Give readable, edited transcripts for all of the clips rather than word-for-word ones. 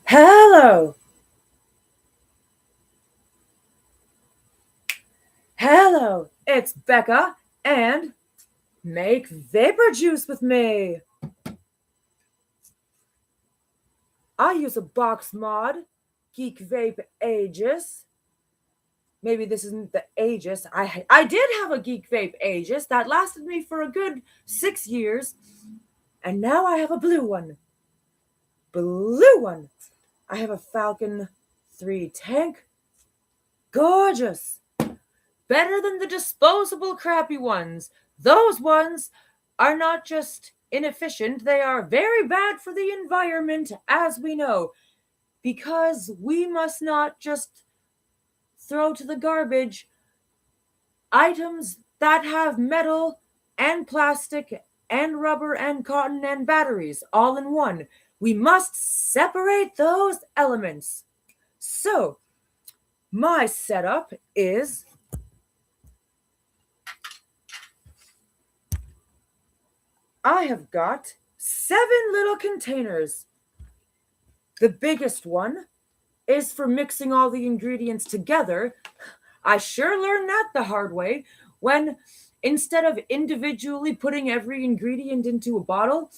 helLlo, helLlo, it's Becca, and make vapor juice with me. I use a box mod, Geek Vape Aegis. Maybe this isn't the Aegis. I did have a Geek Vape Aegis that lasted me for a good 6 years, and now I have a blue one. Blue one. I have a Falcon 3 tank. Gorgeous. Better than the disposable crappy ones. Those ones are not just inefficient, they are very bad for the environment, as we know, because we must not just throw to the garbage items that have metal and plastic and rubber and cotton and batteries all in one. We must separate those elements. So, my setup is I have got 7 little containers. The biggest one is for mixing all the ingredients together. I sure learned that the hard way when instead of individually putting every ingredient into a bottle,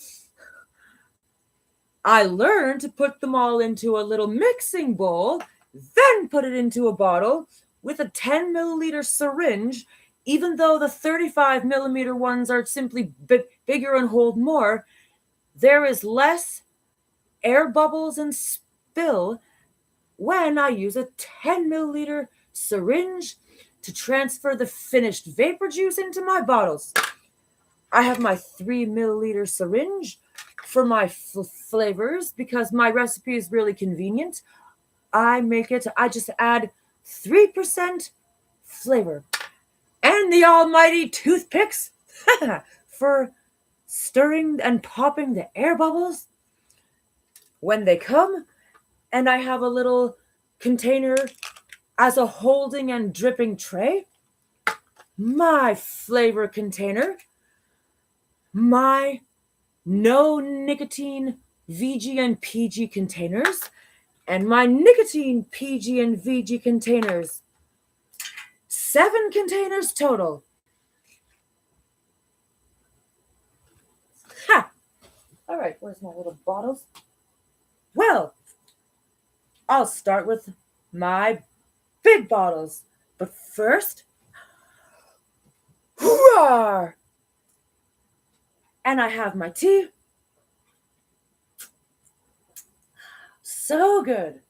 I learned to put them all into a little mixing bowl, then put it into a bottle with a 10 milliliter syringe. Even though the 35 millimeter ones are simply bigger and hold more, there is less air bubbles and spill when I use a 10 milliliter syringe to transfer the finished vapor juice into my bottles. I have my 3 milliliter syringe for my flavors because my recipe is really convenient. I just add 3% flavor. And the almighty toothpicks for stirring and popping the air bubbles when they come. And I have a little container as a holding and dripping tray. My flavor container. My no nicotine VG and PG containers. And my nicotine PG and VG containers. 7 containers total. Ha! All right, where's my little bottles? Well, I'll start with my big bottles. But first, roar! And I have my tea. So good.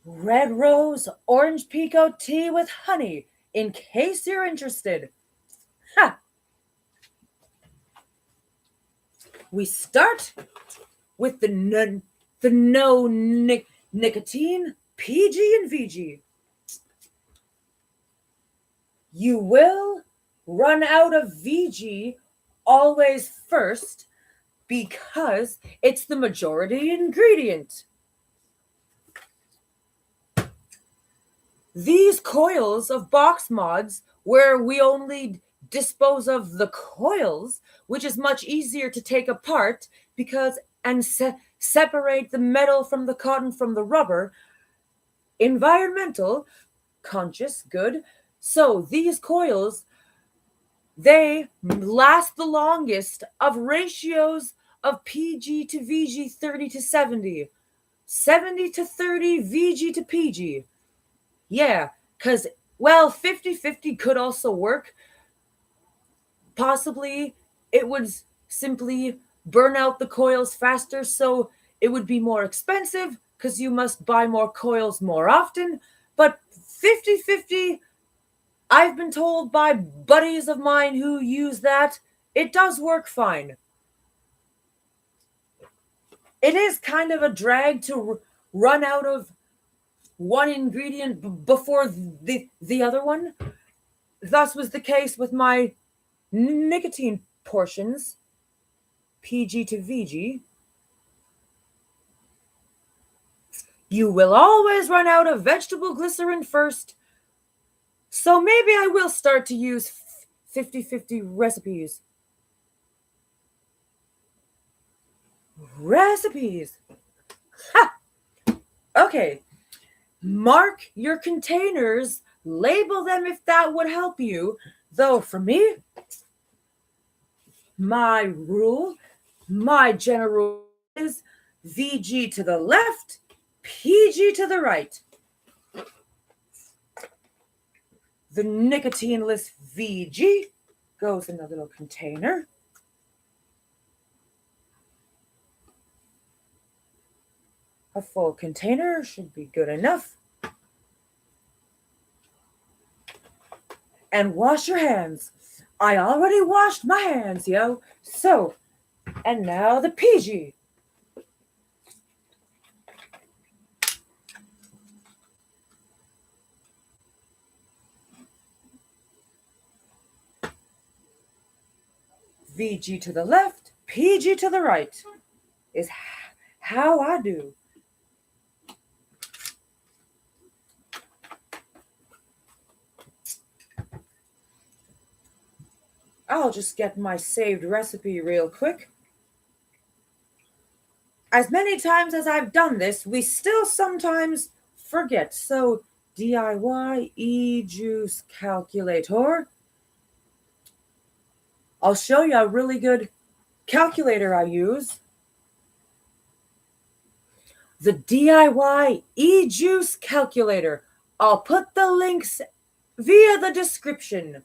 Red Rose Orange Pico tea with honey, in case you're interested. Ha! We start with the no nicotine PG and VG. You will run out of VG always first because it's the majority ingredient. These coils of box mods, where we only dispose of the coils, which is much easier to take apart because and separate the metal from the cotton from the rubber, environmental, conscious, good. So these coils, they last the longest of ratios of PG to VG 30 to 70, 70 to 30 VG to PG. Yeah, because, well, 50-50 could also work. Possibly it would simply burn out the coils faster, so it would be more expensive because you must buy more coils more often. But 50-50, I've been told by buddies of mine who use that, it does work fine. It is kind of a drag to run out of one ingredient before the other one. Thus was the case with my nicotine portions, PG to VG. You will always run out of vegetable glycerin first, so maybe I will start to use 50-50 recipes. recipes. Ha! Okay, mark your containers, label them if that would help you. Though for me, my general rule is VG to the left, PG to the right. The nicotineless VG goes in a little container. A full container should be good enough. And wash your hands. I already washed my hands, yo. So, and now the PG. VG to the left, PG to the right is how I do. I'll just get my saved recipe real quick. As many times as I've done this, we still sometimes forget. So DIY e-juice calculator. I'll show you a really good calculator I use. The DIY e-juice calculator. I'll put the links via the description.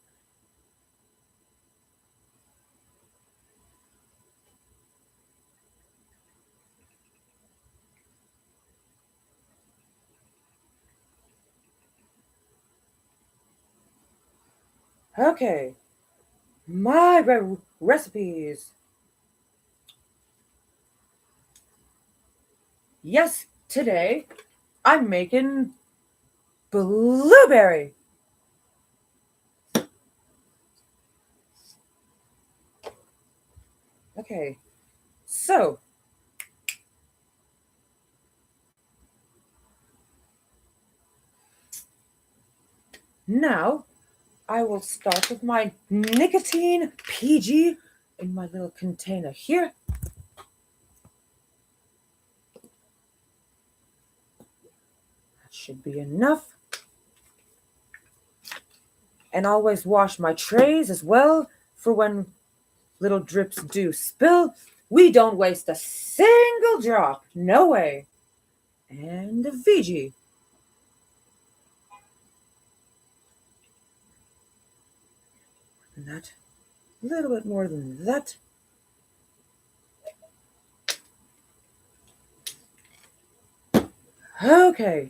Okay, my recipes. Yes, today I'm making blueberry. Okay, so now I will start with my nicotine PG in my little container here. That should be enough. And always wash my trays as well for when little drips do spill. We don't waste a single drop. No way. And the VG. And that, a little bit more than that. Okay.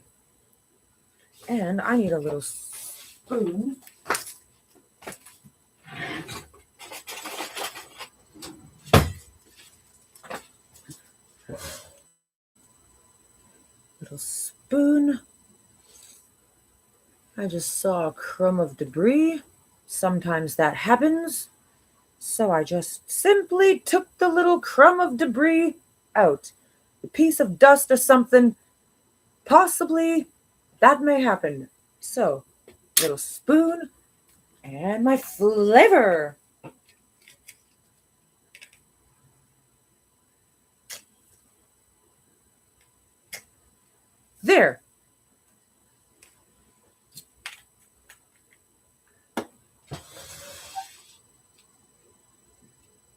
And I need a little spoon. Little spoon. I just saw a crumb of debris. Sometimes that happens. So I just simply took the little crumb of debris out. A piece of dust or something. Possibly that may happen. So, little spoon and my flavor. There.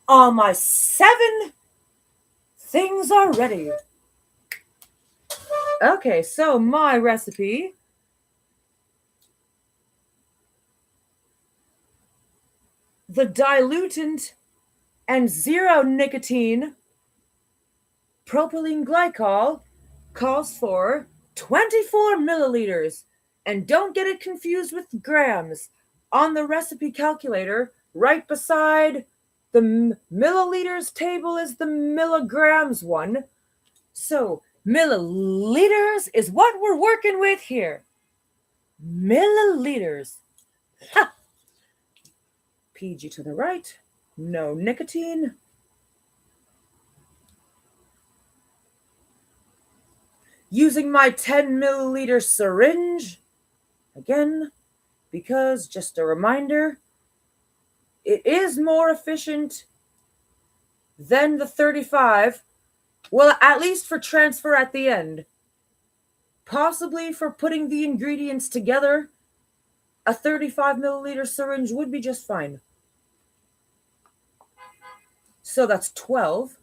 All my 7 things are ready. Okay, so my recipe. The dilutant and 0 nicotine propylene glycol calls for 24 milliliters. And don't get it confused with grams. On the recipe calculator, right beside the milliliters table is the milligrams one. So milliliters is what we're working with here. Milliliters. Ha! PG to the right. No nicotine. Using my 10 milliliter syringe. Again, because just a reminder, it is more efficient than the 35, Well, at least for transfer at the end. Possibly for putting the ingredients together, a 35 milliliter syringe would be just fine. So that's 12.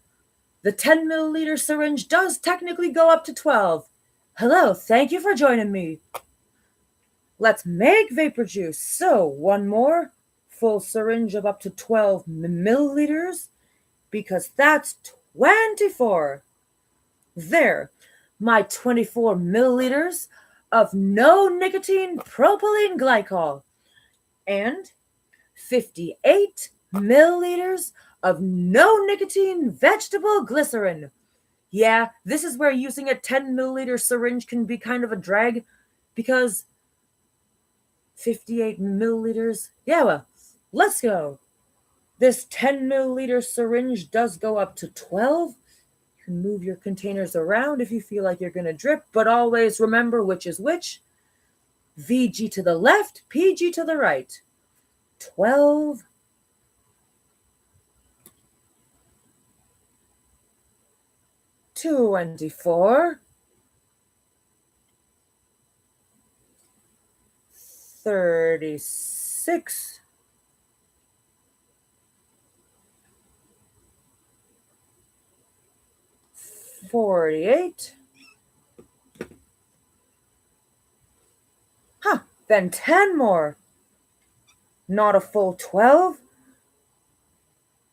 The 10 milliliter syringe does technically go up to 12. Hello, thank you for joining me. Let's make vapor juice. So, one more full syringe of up to 12 milliliters, because that's 24. There, my 24 milliliters of no nicotine propylene glycol and 58 milliliters of no nicotine vegetable glycerin. Yeah, this is where using a 10 milliliter syringe can be kind of a drag, because 58 milliliters. Yeah, well, let's go. This 10 milliliter syringe does go up to 12. You can move your containers around if you feel like you're going to drip, but always remember which is which. VG to the left, PG to the right. 12. 24. 36. 48. Then 10 more. Not a full 12.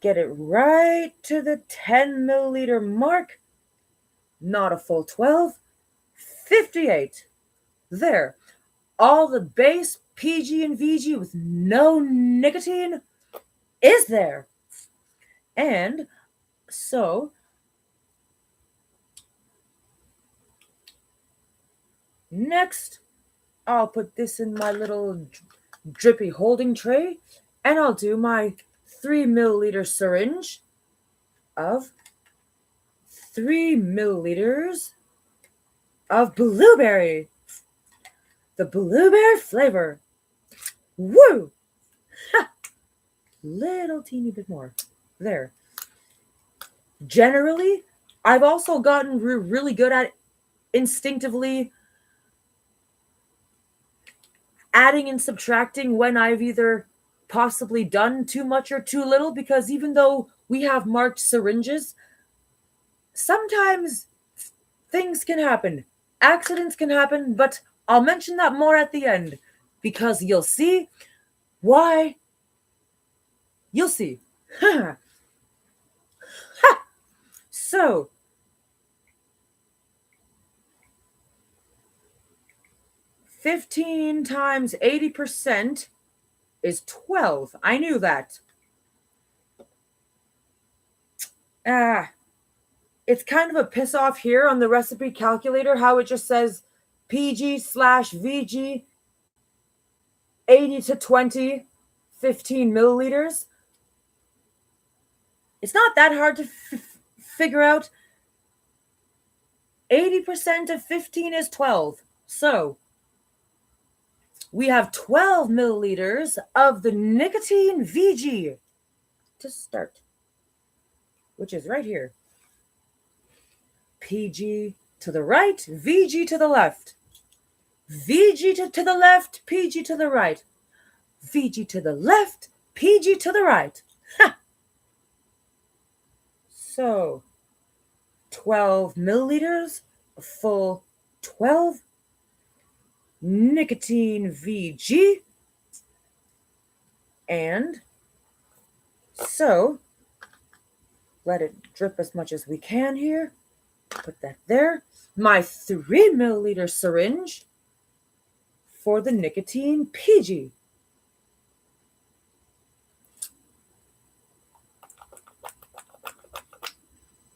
Get it right to the 10 milliliter mark. Not a full 12. 58. There. All the base PG and VG with no nicotine is there. And so next, I'll put this in my little drippy holding tray, and I'll do my 3 milliliter syringe of 3 milliliters of blueberry. The blueberry flavor. Woo! Ha! Little teeny bit more. There. Generally, I've also gotten really good at instinctively adding and subtracting when I've either possibly done too much or too little, because even though we have marked syringes, sometimes things can happen. Accidents can happen, but I'll mention that more at the end, because you'll see why. You'll see. So, $15 times 80% is 12. I knew that. It's kind of a piss off here on the recipe calculator how it just says PG/VG 80 to 20, 15 milliliters. It's not that hard to figure out. 80% of 15 is 12. So, we have 12 milliliters of the nicotine VG to start, which is right here. PG to the right, VG to the left. VG to the left, PG to the right. VG to the left, PG to the right. Ha! So, 12 milliliters, a full 12. Nicotine VG. And so, let it drip as much as we can here. Put that there. My 3 milliliter syringe for the nicotine PG.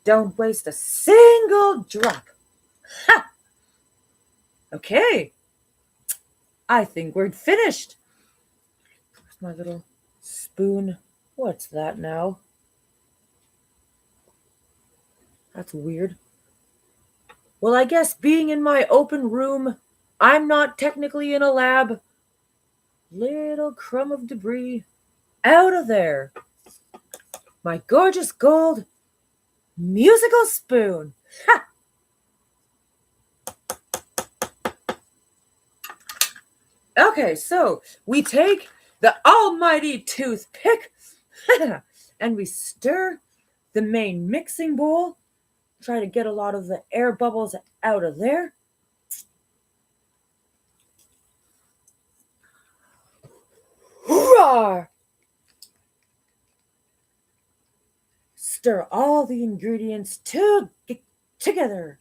Don't waste a single drop. Ha! Okay. I think we're finished. Where's my little spoon? What's that now? That's weird. Well, I guess being in my open room, I'm not technically in a lab. Little crumb of debris. Out of there. My gorgeous gold musical spoon. Ha! Okay, so we take the almighty toothpick and we stir the main mixing bowl. Try to get a lot of the air bubbles out of there. Roar! Stir all the ingredients together.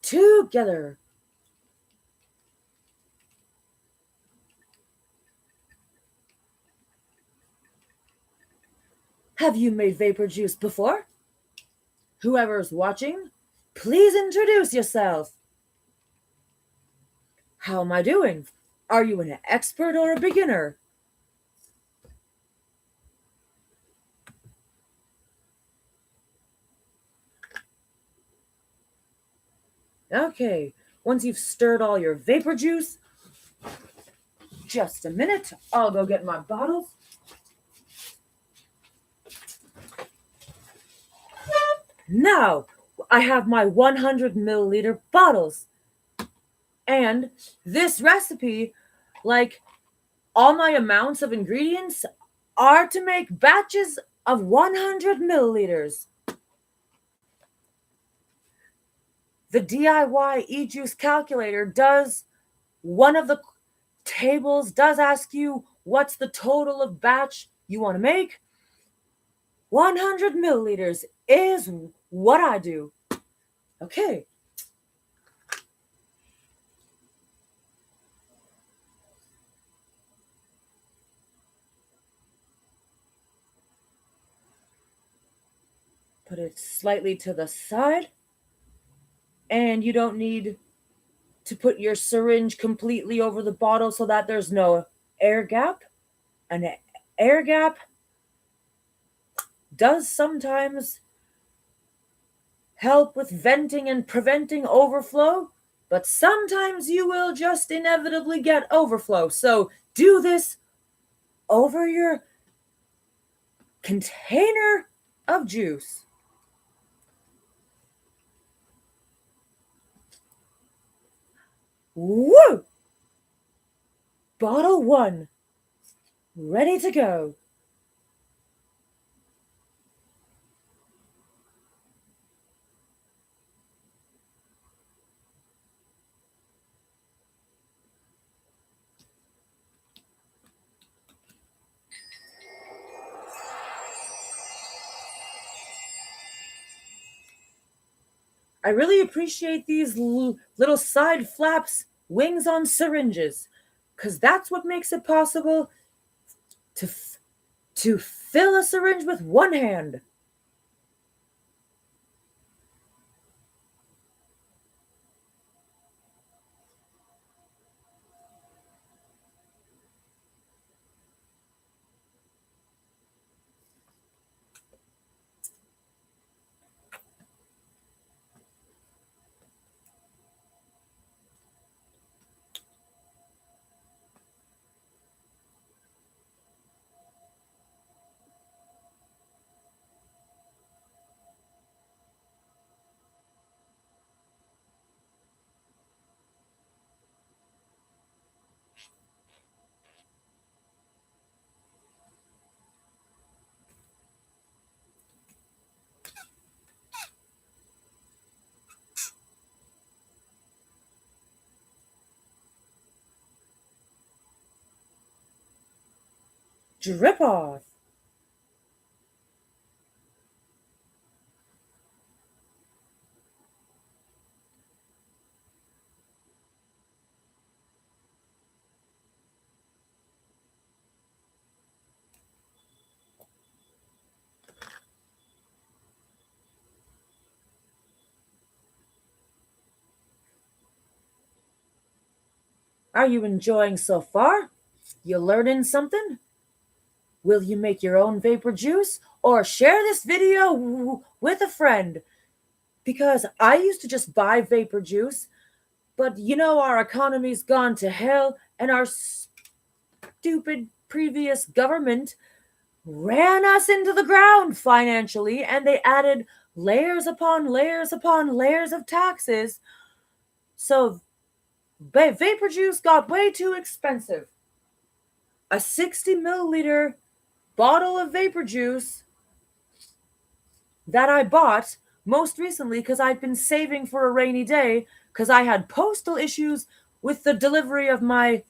Together. Have you made vapor juice before? Whoever's watching, please introduce yourself. How am I doing? Are you an expert or a beginner? Okay, once you've stirred all your vapor juice, just a minute, I'll go get my bottles. Now, I have my 100 milliliter bottles. And this recipe, like all my amounts of ingredients, are to make batches of 100 milliliters. The DIY e-juice calculator does, one of the tables does ask you what's the total of batch you want to make. 100 milliliters is what I do. Okay. Put it slightly to the side. And you don't need to put your syringe completely over the bottle so that there's no air gap. An air gap does sometimes help with venting and preventing overflow, but sometimes you will just inevitably get overflow. So do this over your container of juice. Woo! Bottle 1, ready to go. I really appreciate these little side flaps, wings on syringes, because that's what makes it possible to fill a syringe with one hand. Drip off. Are you enjoying so far? You learning something? Will you make your own vapor juice or share this video with a friend? Because I used to just buy vapor juice, but you know our economy's gone to hell and our stupid previous government ran us into the ground financially, and they added layers upon layers upon layers of taxes. So vapor juice got way too expensive. A 60 milliliter bottle of vapor juice that I bought most recently because I'd been saving for a rainy day because I had postal issues with the delivery of my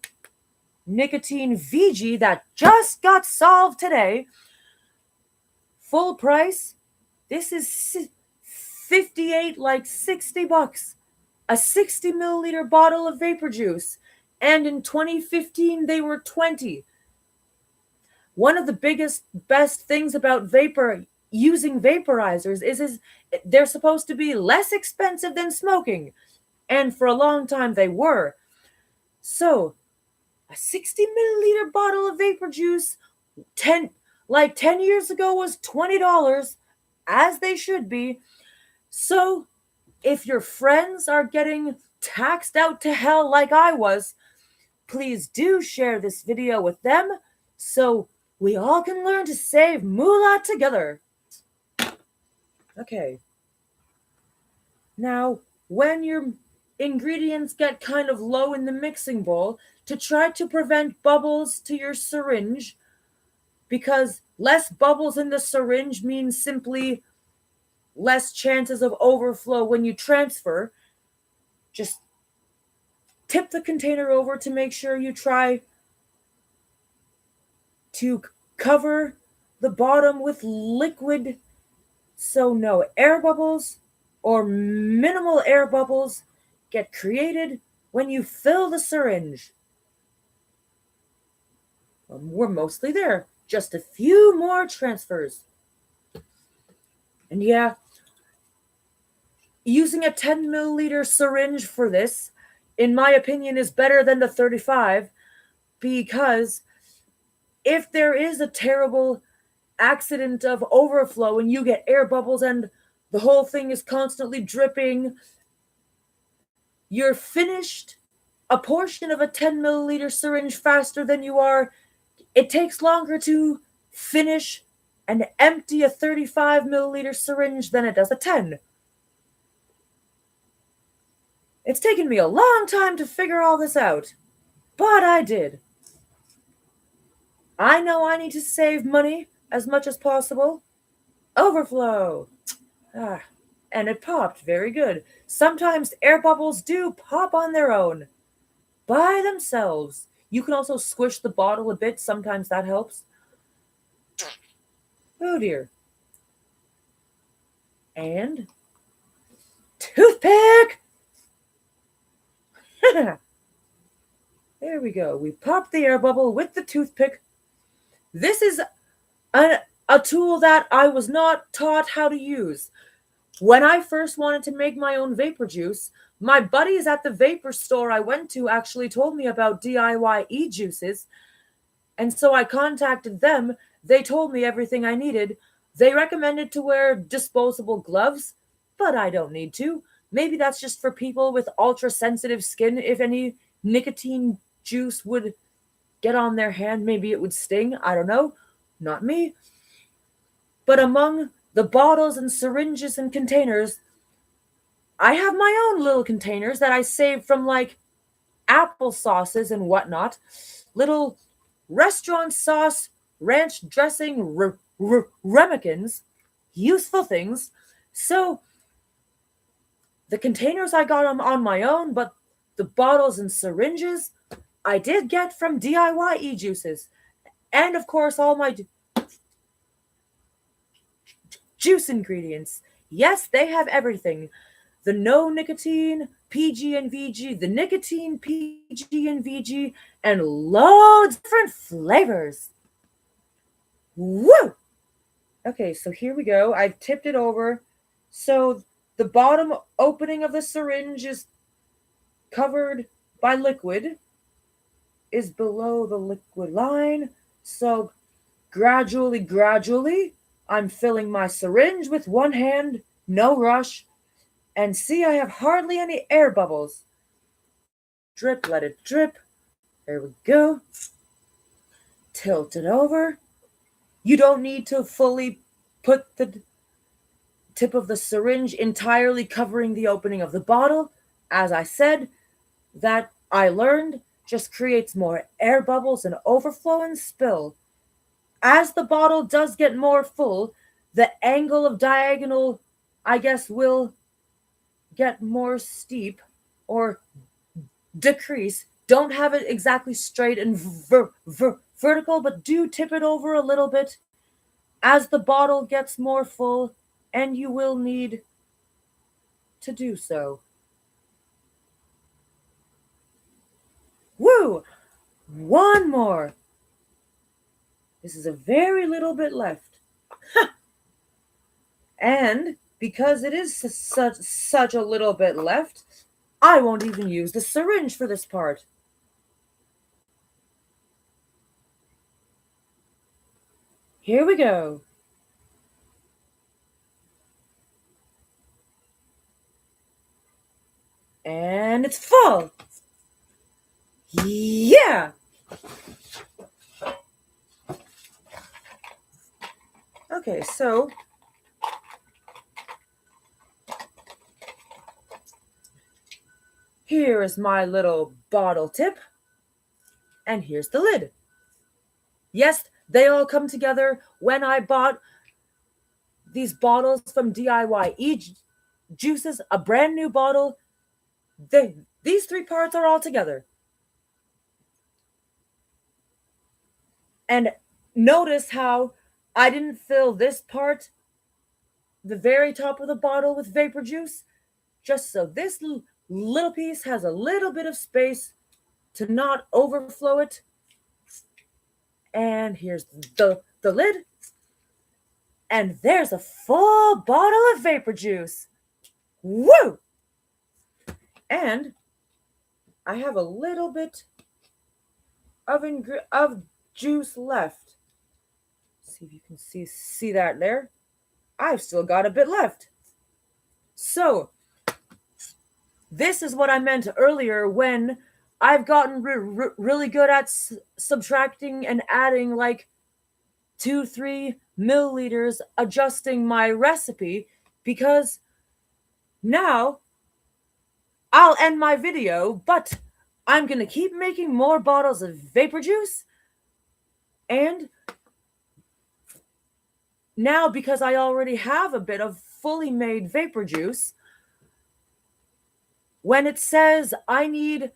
nicotine VG that just got solved today. Full price. This is 58, like $60. A 60 milliliter bottle of vapor juice. And in 2015, they were 20. One of the best things about using vaporizers is they're supposed to be less expensive than smoking. And for a long time, they were. So, a 60 milliliter bottle of vapor juice, 10 years ago was $20, as they should be. So, if your friends are getting taxed out to hell like I was, please do share this video with them so we all can learn to save moolah together. Okay. Now, when your ingredients get kind of low in the mixing bowl, to try to prevent bubbles to your syringe, because less bubbles in the syringe means simply less chances of overflow when you transfer, just tip the container over to make sure you try to cover the bottom with liquid so no air bubbles or minimal air bubbles get created when you fill the syringe. We're mostly there. Just a few more transfers. And yeah, using a 10 milliliter syringe for this, in my opinion, is better than the 35, because if there is a terrible accident of overflow and you get air bubbles and the whole thing is constantly dripping, you're finished a portion of a 10 milliliter syringe faster than you are. It takes longer to finish and empty a 35 milliliter syringe than it does a 10. It's taken me a long time to figure all this out, but I did. I know I need to save money as much as possible. Overflow. And it popped very good. Sometimes air bubbles do pop on their own, by themselves. You can also squish the bottle a bit. Sometimes that helps. Oh dear. And toothpick! There we go. We popped the air bubble with the toothpick. This is a tool that I was not taught how to use. When I first wanted to make my own vapor juice, my buddies at the vapor store I went to actually told me about DIY e-juices. And so I contacted them. They told me everything I needed. They recommended to wear disposable gloves, but I don't need to. Maybe that's just for people with ultra-sensitive skin. If any nicotine juice would get on their hand, maybe it would sting. I don't know. Not me. But among the bottles and syringes and containers, I have my own little containers that I saved from like apple sauces and whatnot. Little restaurant sauce, ranch dressing, ramekins, useful things. So the containers I got on my own, but the bottles and syringes I did get from DIY e-juices. And of course, all my juice ingredients. Yes, they have everything. The no nicotine, PG and VG, the nicotine, PG and VG, and loads of different flavors. Woo! Okay, so here we go. I've tipped it over. So the bottom opening of the syringe is covered by liquid, is below the liquid line. So gradually, I'm filling my syringe with one hand, no rush. And see, I have hardly any air bubbles. Drip, let it drip. There we go. Tilt it over. You don't need to fully put the tip of the syringe entirely covering the opening of the bottle. As I said, that I learned just creates more air bubbles and overflow and spill. As the bottle does get more full, the angle of diagonal, I guess, will get more steep or decrease. Don't have it exactly straight and vertical, but do tip it over a little bit as the bottle gets more full, and you will need to do so. Woo! One more. This is a very little bit left. And because it is such a little bit left, I won't even use the syringe for this part. Here we go. And it's full. Yeah. Okay, so here is my little bottle tip, and here's the lid. Yes, they all come together when I bought these bottles from DIY Juices, a brand new bottle. These three parts are all together. And notice how I didn't fill this part, the very top of the bottle, with vapor juice, just so this little piece has a little bit of space to not overflow it. And here's the lid. And there's a full bottle of vapor juice. Woo! And I have a little bit of juice left. See if you can see that there. I've still got a bit left. So, this is what I meant earlier when I've gotten really good at subtracting and adding like 2-3 milliliters, adjusting my recipe, because now I'll end my video, but I'm going to keep making more bottles of vapor juice. And now, because I already have a bit of fully made vapor juice, when it says I need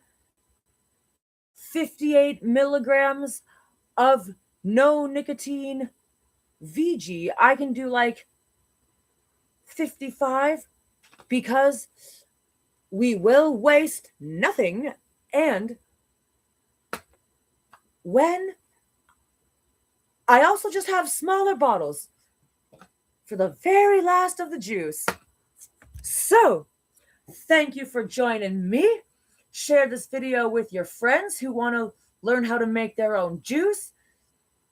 58 milligrams of no nicotine VG, I can do like 55, because we will waste nothing. And when I also just have smaller bottles for the very last of the juice. So, thank you for joining me. Share this video with your friends who want to learn how to make their own juice,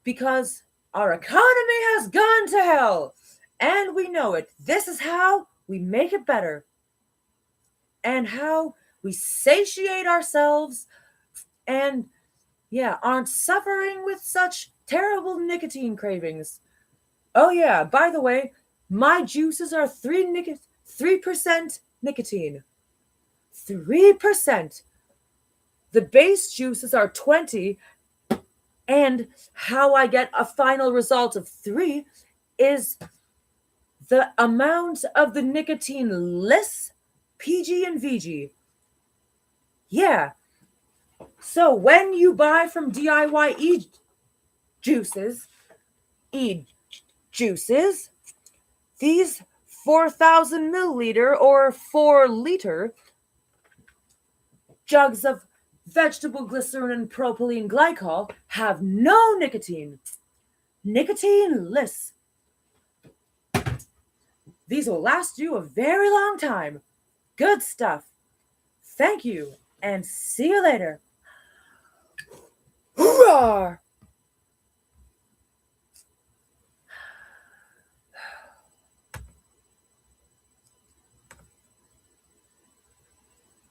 because our economy has gone to hell, and we know it. This is how we make it better, and how we satiate ourselves and, aren't suffering with such terrible nicotine cravings. Oh yeah, by the way, my juices are 3% nicotine. 3%. The base juices are 20, and how I get a final result of 3 is the amount of the nicotine-less PG and VG. Yeah. So when you buy from DIY juices, these 4,000 milliliter or 4-liter jugs of vegetable glycerin and propylene glycol have no nicotine. Nicotine-less. These will last you a very long time. Good stuff. Thank you, and see you later. Roar!